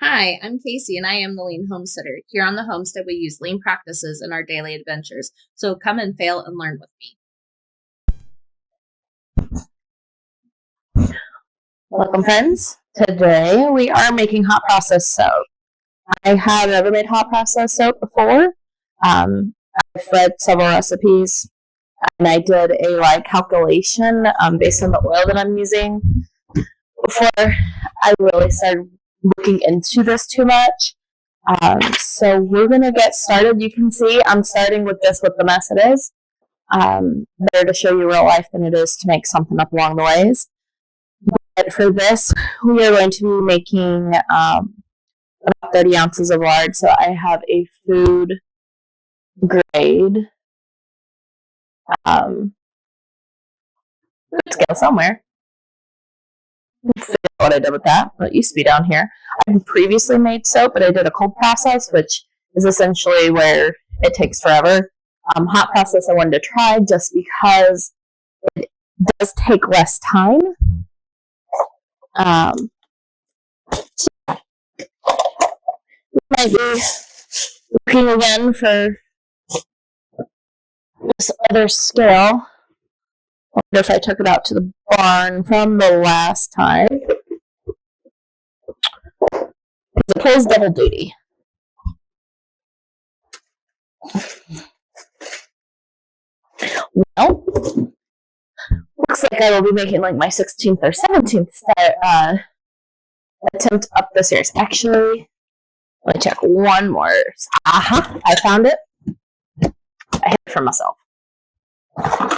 Hi, I'm Casey and I am the Lean Homesteader. Here on the homestead, we use lean practices in our daily adventures. So come and fail and learn with me. Welcome, friends. Today we are making hot process soap. I have never made hot process soap before. I've read several recipes and I did a calculation based on the oil that I'm using before I really started looking into this too much. So we're gonna get started. You can see I'm starting with this with the mess it is. Better to show you real life than it is to make something up along the ways. But for this, we are going to be making about 30 ounces of lard. So I have a food grade scale somewhere. Figure out what I did with that. It used to be down here. I previously made soap, but I did a cold process, which is essentially where it takes forever. Hot process I wanted to try just because it does take less time. We might be looking again for this other scale. I wonder if I took it out to the barn from the last time. It pulls double duty. Well, looks like I will be making like my 16th or 17th attempt up the stairs. Actually, let me check one more. Aha, I found it. I hid it from myself. Alright.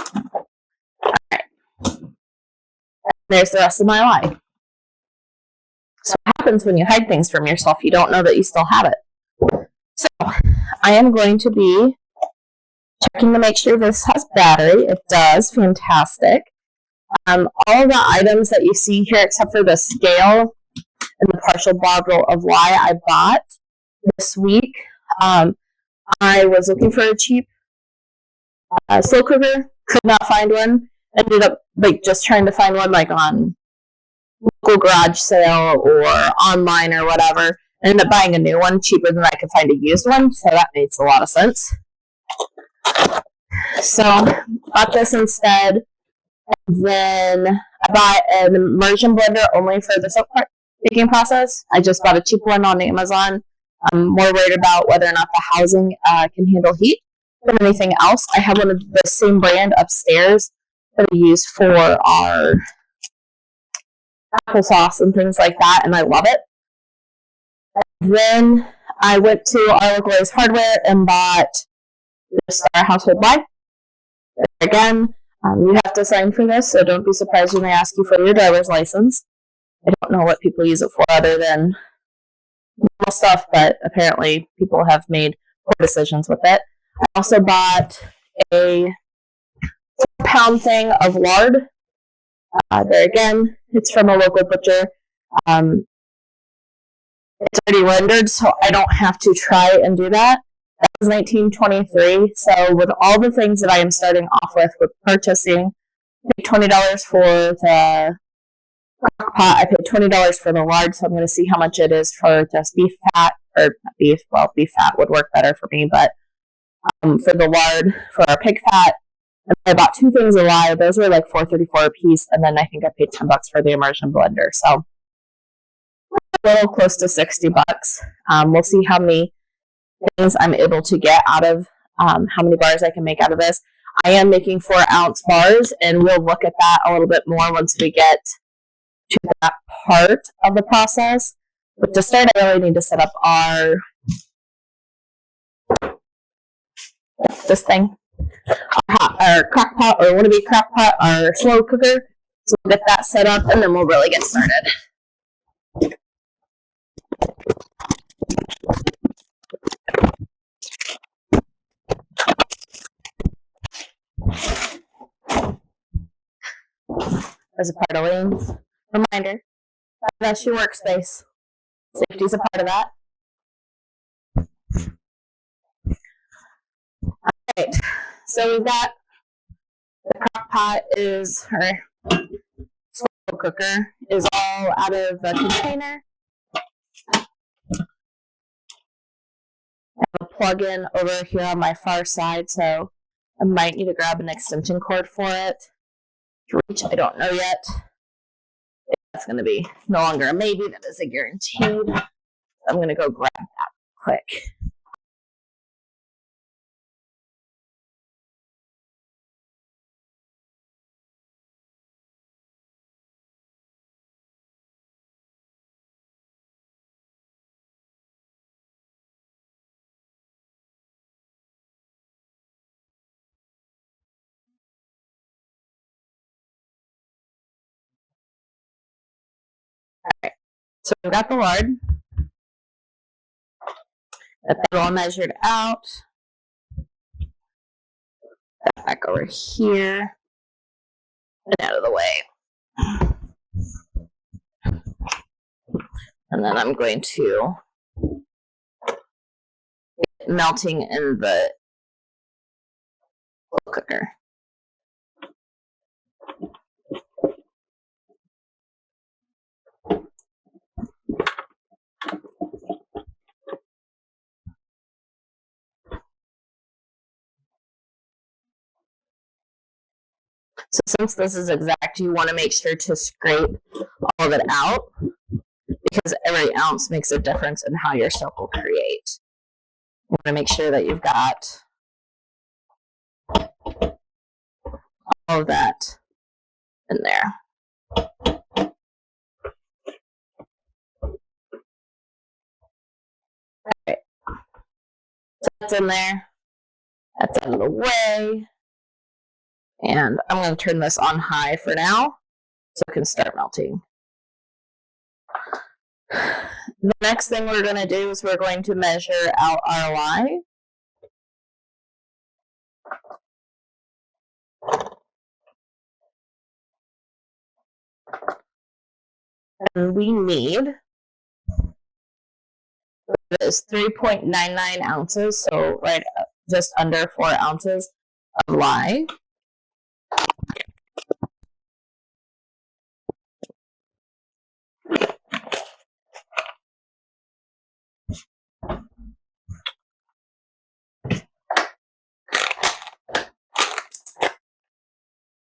There's the rest of my lie. So what happens when you hide things from yourself? You don't know that you still have it. So I am going to be checking to make sure this has battery. It does. Fantastic. All the items that you see here, except for the scale and the partial bottle of lye I bought this week. I was looking for a cheap slow cooker. Could not find one. Ended up just trying to find one on local garage sale or online or whatever. I ended up buying a new one cheaper than I could find a used one, so that makes a lot of sense. So bought this instead. And then I bought an immersion blender only for the soap making process. I just bought a cheap one on Amazon. I'm more worried about whether or not the housing can handle heat than anything else. I have one of the same brand upstairs that we use for our applesauce and things like that, and I love it. And then I went to our local Ace Hardware and bought just our household buy. Again, you have to sign for this, so don't be surprised when they ask you for your driver's license. I don't know what people use it for other than normal stuff, but apparently people have made poor decisions with it. I also bought a 4-pound thing of lard. There again, it's from a local butcher. It's already rendered, so I don't have to try and do that. That was 1923. So with all the things that I am starting off with purchasing, I paid $20 for the crock pot. I paid $20 for the lard, so I'm going to see how much it is for just beef fat, or beef. Well, beef fat would work better for me, but for the lard, for our pig fat, and I bought 2 things of lye. Those were like $4.34 a piece, and then I think I paid $10 for the immersion blender. So a little close to $60. We'll see how many things I'm able to get out of how many bars I can make out of this. I am making 4-ounce bars, and we'll look at that a little bit more once we get to that part of the process. But to start, I really need to set up this thing, our crock pot, or wannabe crock pot, our slow cooker. So we'll get that set up, and then we'll really get started. As a part of Lane's reminder, that's your workspace. Safety is a part of that. Alright, so we've got the crock pot slow cooker is all out of the container. plug-in over here on my far side, so I might need to grab an extension cord for it. Which I don't know yet. That's going to be no longer a maybe, that is a guaranteed. I'm going to go grab that quick. Alright, so we've got the lard. Got that all measured out. Back over here and out of the way. And then I'm going to get melting in the cooker. So since this is exact, you want to make sure to scrape all of it out because every ounce makes a difference in how your soap will create. You want to make sure that you've got all of that in there. Alright, so that's in there. That's out of the way. And I'm going to turn this on high for now so it can start melting. The next thing we're going to do is we're going to measure out our lye. And we need this 3.99 ounces, so right just under 4 ounces of lye.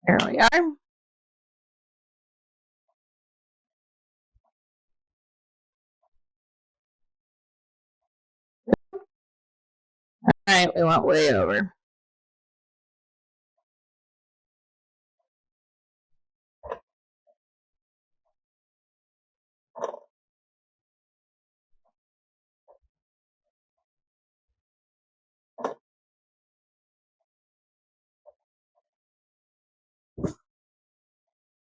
There we are. All right, we went way over.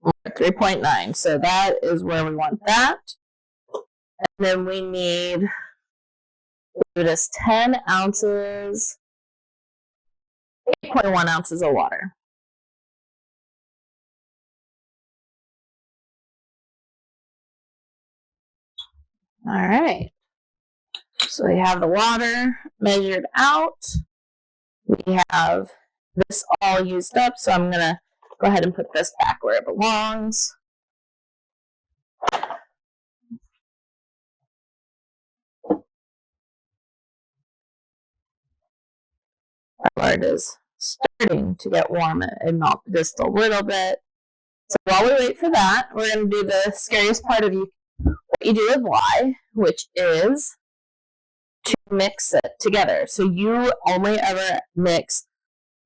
We're at 3.9, so that is where we want that. And then we need this 10 ounces, 8.1 ounces of water. All right. So we have the water measured out. We have this all used up, so I'm going to go ahead and put this back where it belongs. Our lard is starting to get warm and melt just a little bit. So while we wait for that, we're going to do the scariest part of what you do with lye, which is to mix it together. So you only ever mix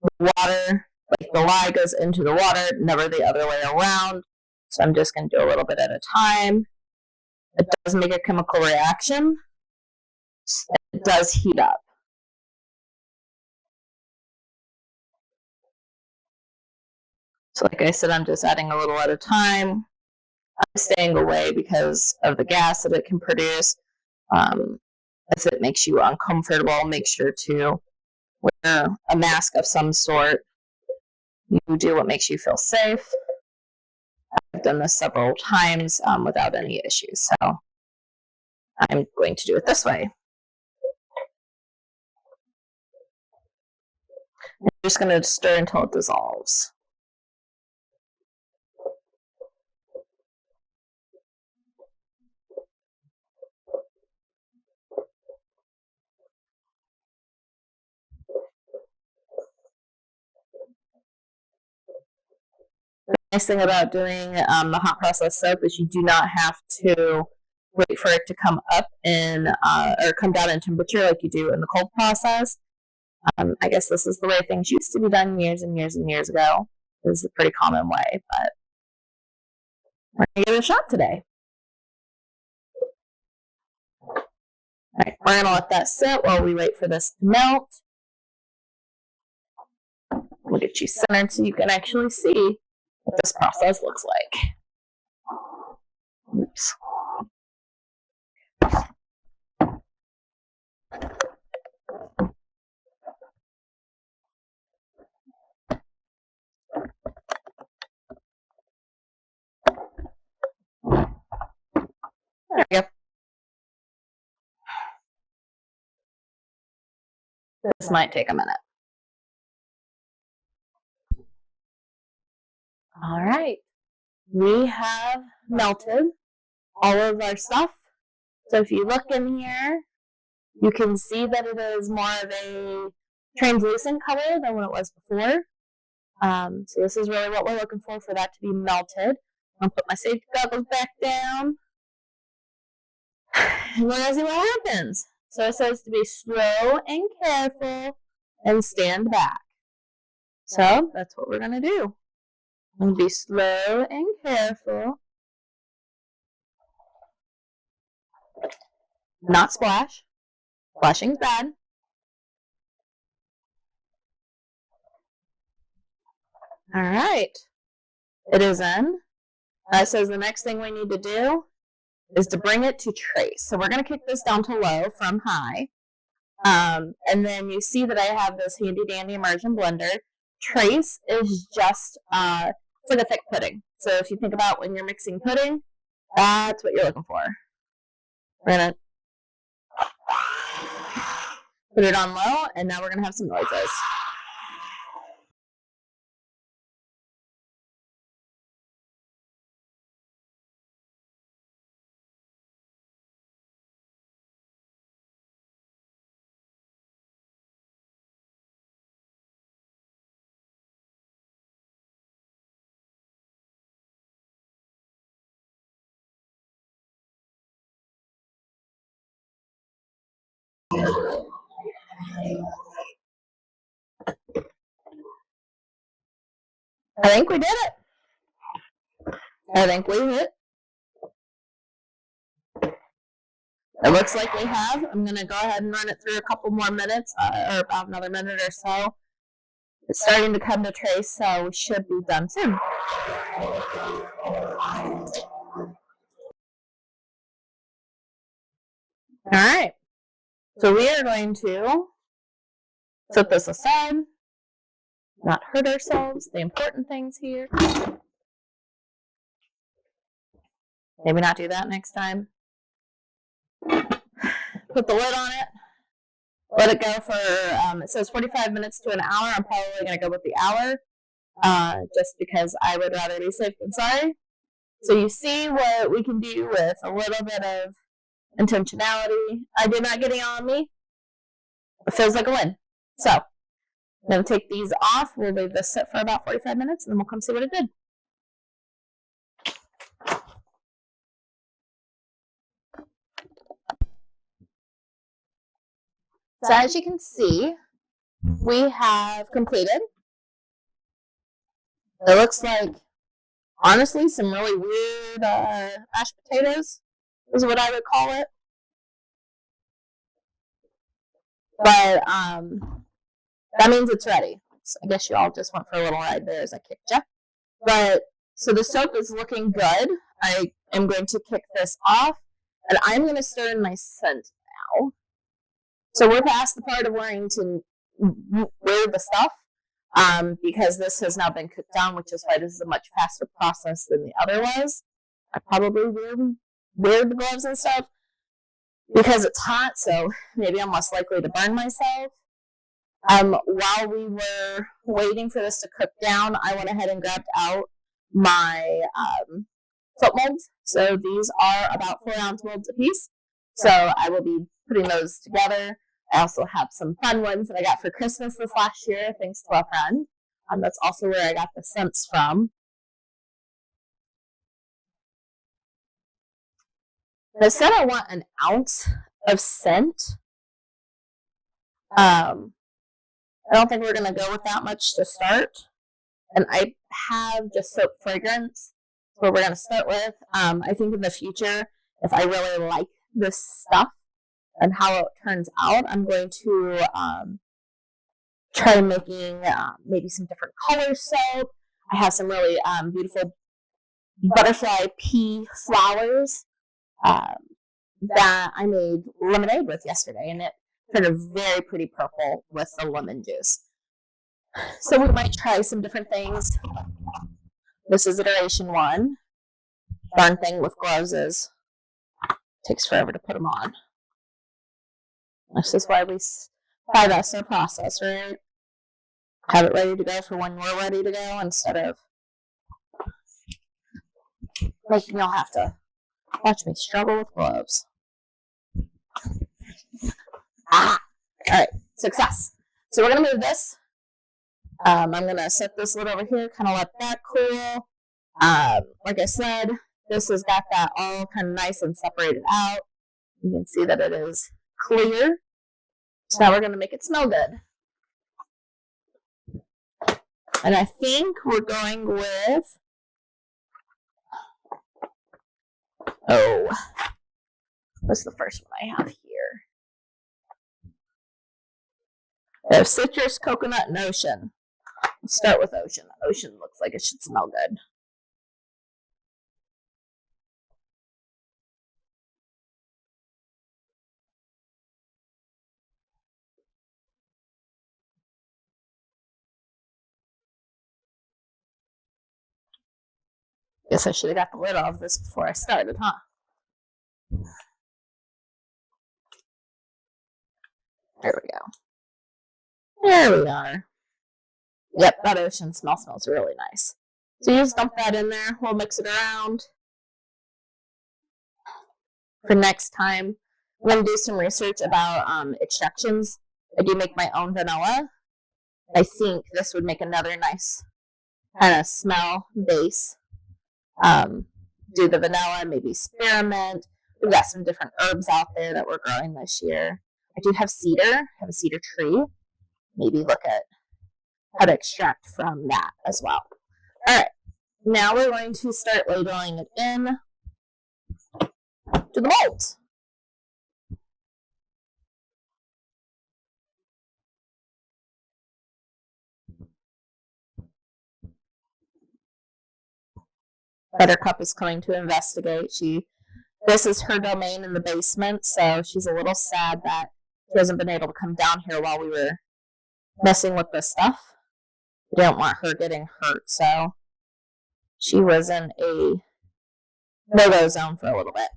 the water, like the lye goes into the water, never the other way around. So I'm just going to do a little bit at a time. It does make a chemical reaction. It does heat up. So like I said, I'm just adding a little at a time. I'm staying away because of the gas that it can produce. If it makes you uncomfortable, make sure to wear a mask of some sort. You do what makes you feel safe. I've done this several times without any issues, so I'm going to do it this way. I'm just going to stir until it dissolves. Nice thing about doing the hot process soap is you do not have to wait for it to come up in or come down in temperature like you do in the cold process. I guess this is the way things used to be done years and years and years ago. This is a pretty common way, but we're going to give it a shot today. All right, we're going to let that sit while we wait for this to melt. We'll get you centered so you can actually see what this process looks like. Oops. There we go. This might take a minute. All right. We have melted all of our stuff. So if you look in here, you can see that it is more of a translucent color than what it was before. So this is really what we're looking for that to be melted. I'm going to put my safety goggles back down. And we're going to see what happens. So it says to be slow and careful and stand back. So that's what we're going to do. I'm going to be slow and careful. Not splash. Splashing's bad. All right. It is in. It says the next thing we need to do is to bring it to trace. So we're going to kick this down to low from high. And then you see that I have this handy dandy immersion blender. Trace is just, it's like a thick pudding. So if you think about when you're mixing pudding, that's what you're looking for. We're going to put it on low, and now we're going to have some noises. I think we did it. I think we hit. It looks like we have. I'm going to go ahead and run it through a couple more minutes, or about another minute or so. It's starting to come to trace, so we should be done soon. All right. So we are going to set this aside, not hurt ourselves. The important things here. Maybe not do that next time. Put the lid on it. Let it go for, it says 45 minutes to an hour. I'm probably going to go with the hour, just because I would rather be safe than sorry. So you see what we can do with a little bit of intentionality. I did not get it on me. It feels like a win. So I'm going to take these off. We'll leave this sit for about 45 minutes, and then we'll come see what it did. So as you can see, we have completed. It looks like, honestly, some really weird mashed potatoes is what I would call it. But that means it's ready. So I guess you all just went for a little ride there as I kicked you. But so the soap is looking good. I am going to kick this off, and I'm going to stir in my scent now. So we're past the part of wanting to wear the stuff, because this has now been cooked down, which is why this is a much faster process than the other was. I probably wear the gloves and stuff because it's hot, so maybe I'm less likely to burn myself. While we were waiting for this to cook down, I went ahead and grabbed out my soap molds. So these are about 4-ounce molds a piece. So I will be putting those together. I also have some fun ones that I got for Christmas this last year, thanks to a friend. That's also where I got the scents from. And I said I want an ounce of scent. I don't think we're going to go with that much to start. And I have just soap fragrance. That's what we're going to start with. I think in the future, if I really like this stuff and how it turns out, I'm going to try making maybe some different color soap. I have some really beautiful butterfly pea flowers that I made lemonade with yesterday, and it turned a very pretty purple with the lemon juice. So we might try some different things. This is iteration 1. Darn thing with gloves is takes forever to put them on. This is why that's our process, right? Have it ready to go for when we're ready to go instead of making y'all have to watch me struggle with gloves. All right, success. So we're going to move this. I'm going to set this lid over here, kind of let that cool. Like I said, this has got that all kind of nice and separated out. You can see that it is clear. So now we're going to make it smell good. And I think we're going with, what's the first one I have here? There's citrus, coconut, and ocean. Let's start with ocean. Ocean looks like it should smell good. Guess I should have got the lid off this before I started, huh? There we go. There we are. Yep, that ocean smell smells really nice. So you just dump that in there. We'll mix it around. For next time, I'm going to do some research about extractions. I do make my own vanilla. I think this would make another nice kind of smell base. Do the vanilla, maybe spearmint. We've got some different herbs out there that we're growing this year. I do have cedar. I have a cedar tree. Maybe look at how to extract from that as well. All right, now we're going to start labeling it in to the molds. Buttercup is coming to investigate. This is her domain in the basement, so she's a little sad that she hasn't been able to come down here while we were messing with this stuff. We didn't want her getting hurt, so she was in a no-go zone for a little bit.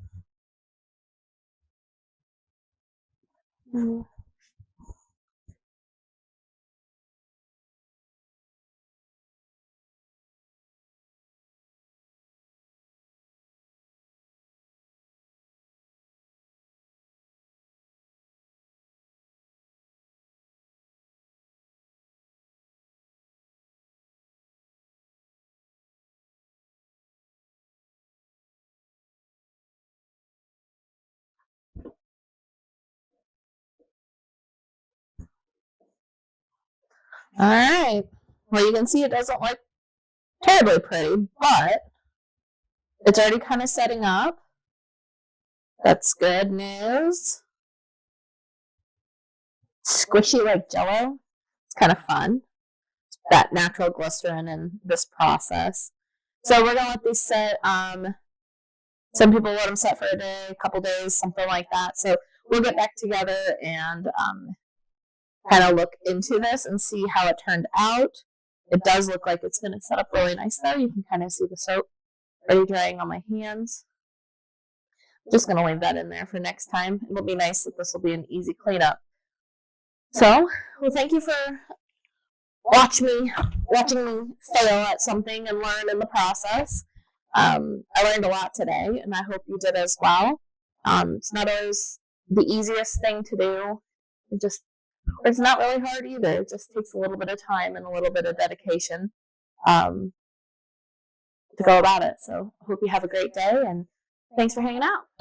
All right. Well, you can see it doesn't look terribly pretty, but it's already kind of setting up. That's good news. Squishy like Jell-O. It's kind of fun. That natural glycerin in this process. So we're going to let these set. Some people let them set for a day, a couple days, something like that. So we'll get back together and kind of look into this and see how it turned out. It does look like it's going to set up really nice though. You can kind of see the soap already drying on my hands. I'm just going to leave that in there for next time. It'll be nice that this will be an easy cleanup. So, well, thank you for watching me fail at something and learn in the process. I learned a lot today, and I hope you did as well. It's not always the easiest thing to do. It's not really hard either. It just takes a little bit of time and a little bit of dedication to go about it. So I hope you have a great day, and thanks for hanging out.